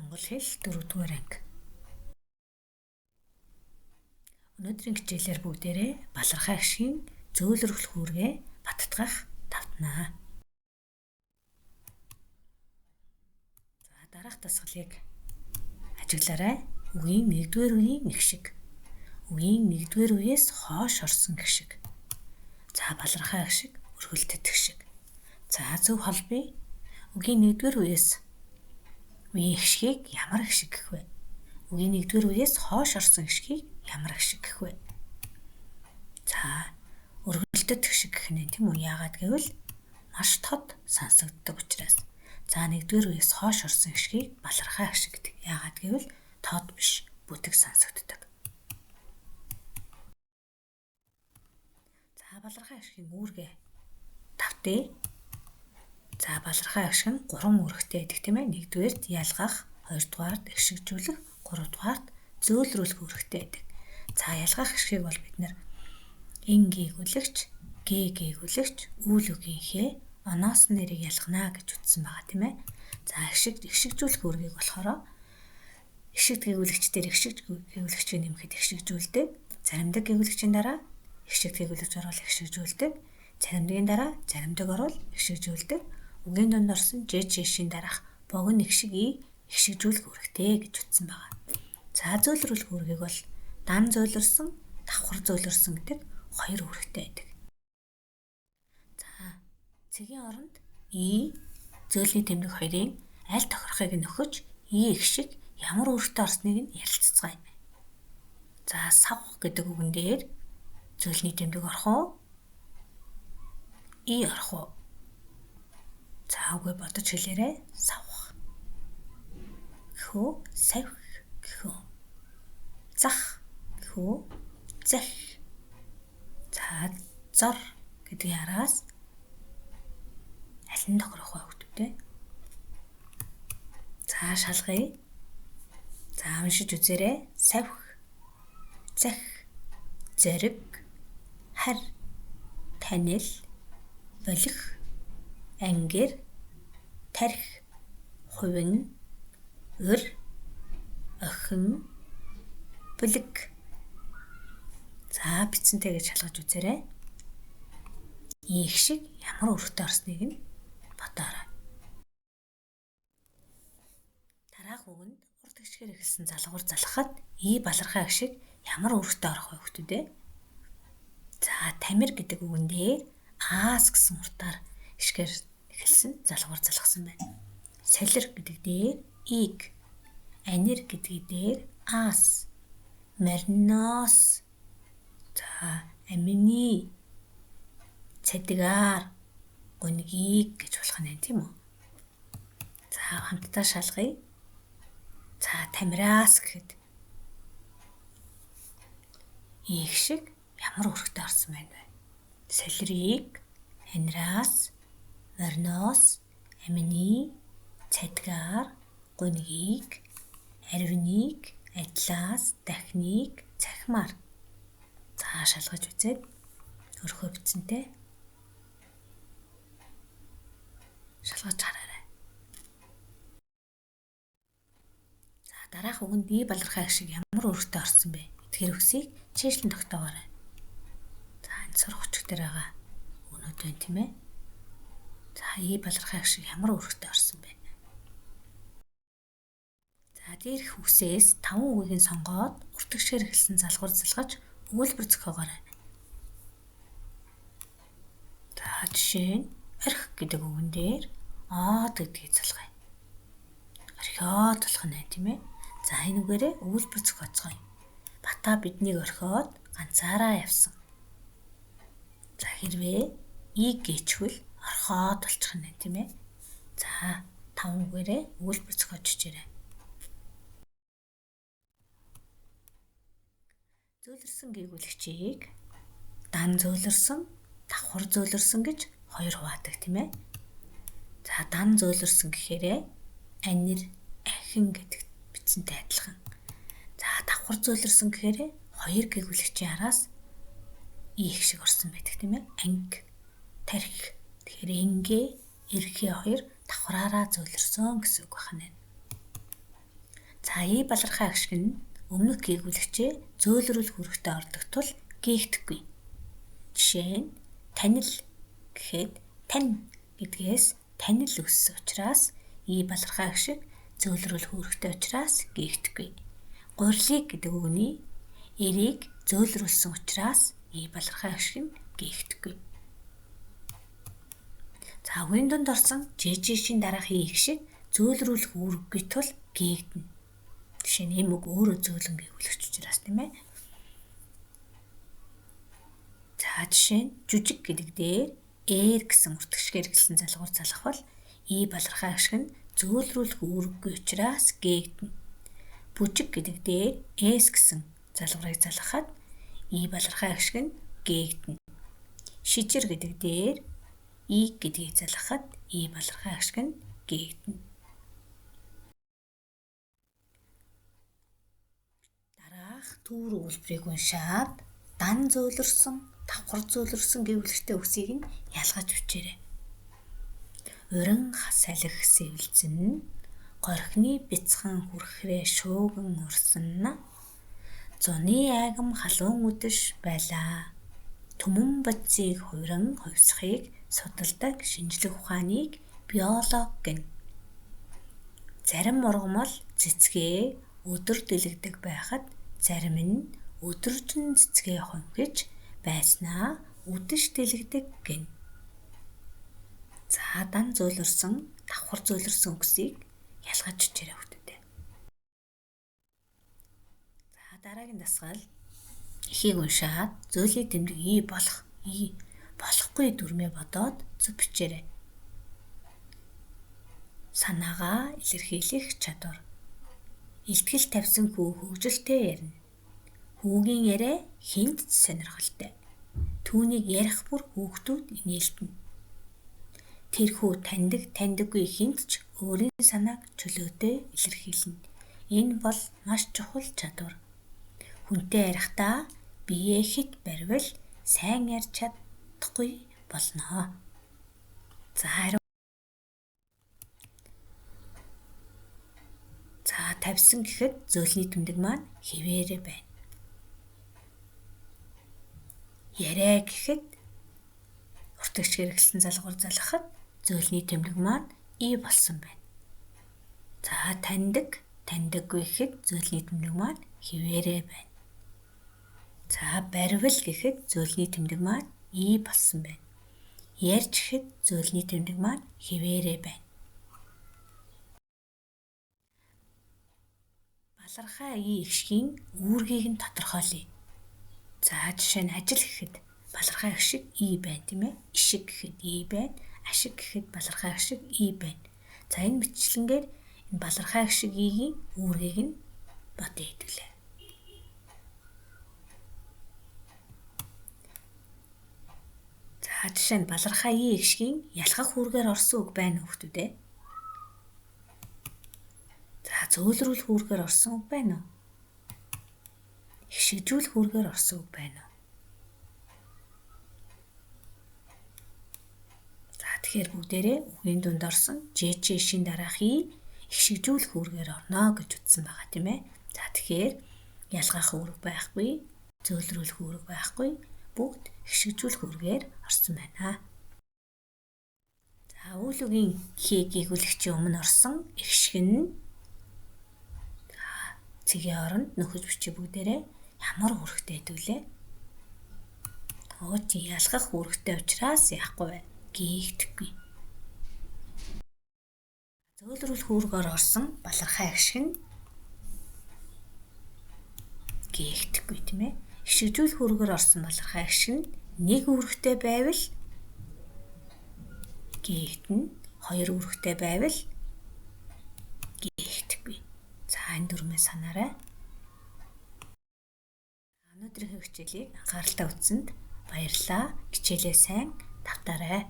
Монгол хэл 4-р анги. Өнөөдрийн хичээлээр бүгдээрээ балархай гişгийн зөөлрөх үүргээ баттгах давтнаа. За дараах дасгалыг ажиглаарай. Үгийн 1-р үеийн нэг шиг. Үгийн 1-р үеэс хойш орсон гişг. За балархай гişг, өргөлдөд гişг. За зөв холбоё. Үгийн 1-р үеэс үеийн гişгийг ямар гişг гэх вэ? Үгийн 1-р үеэс хойш орсон гişгийг ямар гişг гэх вэ? За өргөлдөд гişг гэх нь тийм үү? Яагаад гэвэл маш тод сонсогддог учраас. За 1-р үеэс хойш орсон гişгийг балархай гişг гэдэг. Яагаад гэвэл тод биш, бүтэг сонсогддог. За балархай гişгийн үүргээ давтъя. За балархай гişг нь 3 үүрэгтэй байдаг тийм ээ. 1-дүгээрт ялгах, 2-дугаарт гიშгжүүлэх, 3-дугаарт зөөлрүүлэх үүрэгтэй байдаг. За ялгах гişгийг бол бид нэр ин гээгүүлэгч, г гээгүүлэгч, үйл үгийнхээ оноос нэрийг ялгана гэж үздсэн байгаа тийм ээ. За гიშгжүүлэх үүргийг болохоор гიშгт гээгүүлэгчдэр гიშгт гээгүүлэгчийг нэмэхэд гიშгжүүлдэг. Заримдаг гээгүүлэгчийн дараа гიშгт гээгүүлэгч орвол гიშгжүүлдэг. Заримдгийн дараа заримдаг орвол гიშгжүүлдэг. Үгийн дунд орсон жишийн дараах богино гişгийг гიშгжүүлэх үүрэгтэй гэж үздсэн байгаа. За зөөлрүүлэх үүргийг бол дан зөөлрсөн, давхар зөөлрсөн гэдэг 2 үүрэгтэй байдаг. За цэгийн оронд и зөөлний тэмдэг 2-ын аль тохирохыг нөхөж и гişг ямар үүрэгтэй орсныг нь ярилццгаая. За савх гэдэг үгэн дээр зөөлний тэмдэг орох уу? И орох уу? За үгүй бодож хэлээрэй. Савх гэхүү, савх гэхүү. Зах гэхүү, зах. За зор гэдэг яраас аль нь тохирох вэ хүүхдүүдээ? За шалгая. За уншиж үзээрэй. Савх, зах, зориг, хар, танил, болох, ангир, тарих, хувин, өр, охин, бүлэг. За бичсэнтэй гэж шалгаж үзээрэй. И гişг ямар үүрэгтэй орсныг нь бодоорой. Дараах үгэнд урт гişгээр эхэлсэн залгуур залгахад и балархай гişг ямар үүрэгтэй орох вэ хүүхдүүдээ? За тамир гэдэг үгэн дээр аас гэсэн уртаар гişгээр эхэлсэн залгуур залгасан байна. Солир гэдэг дээр иг, анир гэдэг дээр аас, марноос, за амины, цадгаар, гунгийг гэж болох нь тийм үү? За хамтдаа шалгая. За тамираас гэхэд и гişг ямар үүрэгтэй орсон байна вэ? Солирыг, анираас, марноос, амины, цадгаар, гунгийг, арвиныг, адлаас, дахныг, цахимаар. За шалгаж үзээд өрхөө бичсэнтэй. Шалгаж хараарай. За дараах үгэнд и балархай гişг ямар үүрэгтэй орсон бэ? Эдгээр үгсийг чийшлэн тогтоогоорой. За энэ сурах хүчиг дээр байгаа өгнүүд байна тийм ээ. За и балархай гişг ямар үүрэгтэй орсон бэ? За дээрх үгсээс 5 үгийг сонгоод урт гişгээр эхэлсэн залгуур залгаж өгүүлбэр зохиогоорой. За жишээ нь орхи гэдэг үгэн дээр оод гэдгийг залгая. Орхиод болох нь тийм ээ. За энэ үгээрээ өгүүлбэр зохиоцгоё. Бата биднийг орхиод ганцаараа явсан. За хэрвээ и гэчвэл орхоод болчих нь тийм ээ. За 5 үгээрээ өгүүлбэр зохиож чижээрэй. Зөөлрсөн гээгүүлэгчийг дан зөөлрсөн, давхар зөөлрсөн гэж 2 хуваадаг тийм ээ. За дан зөөлрсөн гэхээрээ анир, ахин гэдэг бичсэнтэй адилхан. За давхар зөөлрсөн гэхээрээ 2 гээгүүлэгчийн араас и гişг орсон байдаг тийм ээ. Анги, тарих. Тэгэхээр ингээ, эрхээ 2 давхраараа зөөлрсөн гэсэн үг байна. За и балархай агшиг нь өмнөх гээгүүлэгчээ зөөлрүүл хүрэхтэй ордог тул гээгдэхгүй. Жишээ нь танил гэхэд тань гэдгээс танил өссөн учраас и балархай агшиг зөөлрүүл хүрэхтэй учраас гээгдэхгүй. Гурилыг гэдэг үгний эрийг зөөлрүүлсэн учраас и балархай агшиг нь гээгдэхгүй. За үгийн дунд орсон жижигшин дараахын их шиг зөөлрүүлэх үүрэггүй тул гээгдэнэ. Жишээ нь энэ үг өөрөө зөөлөн гээгүүлэгч учраас тийм ээ. За жишээ нь жүжиг гэдэг дээр ээр гэсэн уртгшгээр эхэлсэн залгуур залгавал и балархай агшиг нь зөөлрүүлэх үүрэггүй учраас гээгдэнэ. Бүжиг гэдэг дээр эс гэсэн залгуурыг залгахад и балархай агшиг нь гээгдэнэ. Шижир гэдэг дээр и гэдгийг залгахад и балархай агшиг нь гээгдэнэ. Дараах төвөр үйлбэрийг уншаад дан зөөлрсөн, давхар зөөлрсөн гэвлэгтэй үгсийг нь ялгаж бичээрэй. Урин салхи сэвэлзэн горхины бяцхан хүрхрээ шууган урсан зуны айгам халуун үдэш байлаа. Түмэн бодисыг хувиран хувьсахыг судалдаг шинжлэх ухааныг биолог гэнэ. Зарим ургамал цэцгээ өдөр дэлгдэг байхад зарим нь өдөржин цэцгээ хонхиж байснаа үдэш дэлгдэг гэнэ. За дан зөөлрсөн, давхар зөөлрсөн үгсийг ялгаж бичээрэй хүүхдүүдээ. За дараагийн дасгал эхийг уншаад зөөлний тэмдэг и болохгүй дүрмээ бодоод зөв бичээрэй. Санаагаа илэрхийлэх чадвар. Илтгэл тавьсан хүү хөгжилтэй ярина. Хүүгийн яриа хүнд сонирхолтой. Түүнийг ярих бүр хүүхдүүд инээлтэнэ. Тэр хүү таньдаггүй хүнд ч өөрийн санааг чөлөөтэй илэрхийлнэ. Энэ бол маш чухал чадвар. Хүнтэй ярихдаа биеэ хит баривал сайн ярьж чадахгүй болно. За тавьсан гэхэд зөөлний тэмдэг маань хэвээрээ байна. Яриа гэхэд уртгчгээр эхэлсэн залгуур залгахад зөөлний тэмдэг маань и болсон байна. За таньдаггүй гэхэд зөөлний тэмдэг маань хэвээрээ байна. За баривал гэхэд зөөлний тэмдэг маань и болсон байна. Ярьж гэхэд зөөлний тэмдэг маань хэвээрээ байна. Балархай и ихшгийн үүргийг нь тодорхойлъё. За жишээ нь ажил гэхэд балархай агшиг и байна тийм ээ. Ишиг гэхэд и байна. Ашиг гэхэд балархай агшиг и байна. За энэ мэтчлэнгээр энэ балархай агшиг игийн үүргийг нь бодъё хэвлээ. За жишээ нь балархай и ихшгийн ялгах үүргээр орсон үг байна хүүхдүүдээ. За зөөлрүүлэх үүргээр орсон үг байна уу? Ихшигжүүлэх үүргээр орсон үг байна уу? За тэгэхээр бүгдээрээ үгийн дунд орсон жишийн дараахыг ихшигжүүлэх үүргээр орно гэж утсан байгаа тийм ээ. За тэгэхээр ялгах үүрэг байхгүй, зөөлрүүлэх үүрэг байхгүй, бүгд ихшигжүүлэх үүргээр орсон байна. За үйл үгийн хийг гээгүүлэгчийн өмнө орсон ихшиг нь цэгийн оронд нөхөж бичиж бүгдээрээ ямар үүрэгтэй хэдвүлээ? Тий ялгах үүрэгтэй учраас яахгүй байна. Гээгдэхгүй. Зөөлрүүлэх үүргээр орсон балархай агшиг нь гээгдэхгүй тийм ээ. Ихшигжүүлэх үүргээр орсон балархай агшиг нь нэг үүрэгтэй байвал гээгдэнэ. Хоёр үүрэгтэй байвал гээгдэхгүй. За энэ дүрмээ санаарай. Өнөөдрийн хичээлийг анхааралтай үзсэнд баярлалаа. Хичээлээ сайн давтаарай.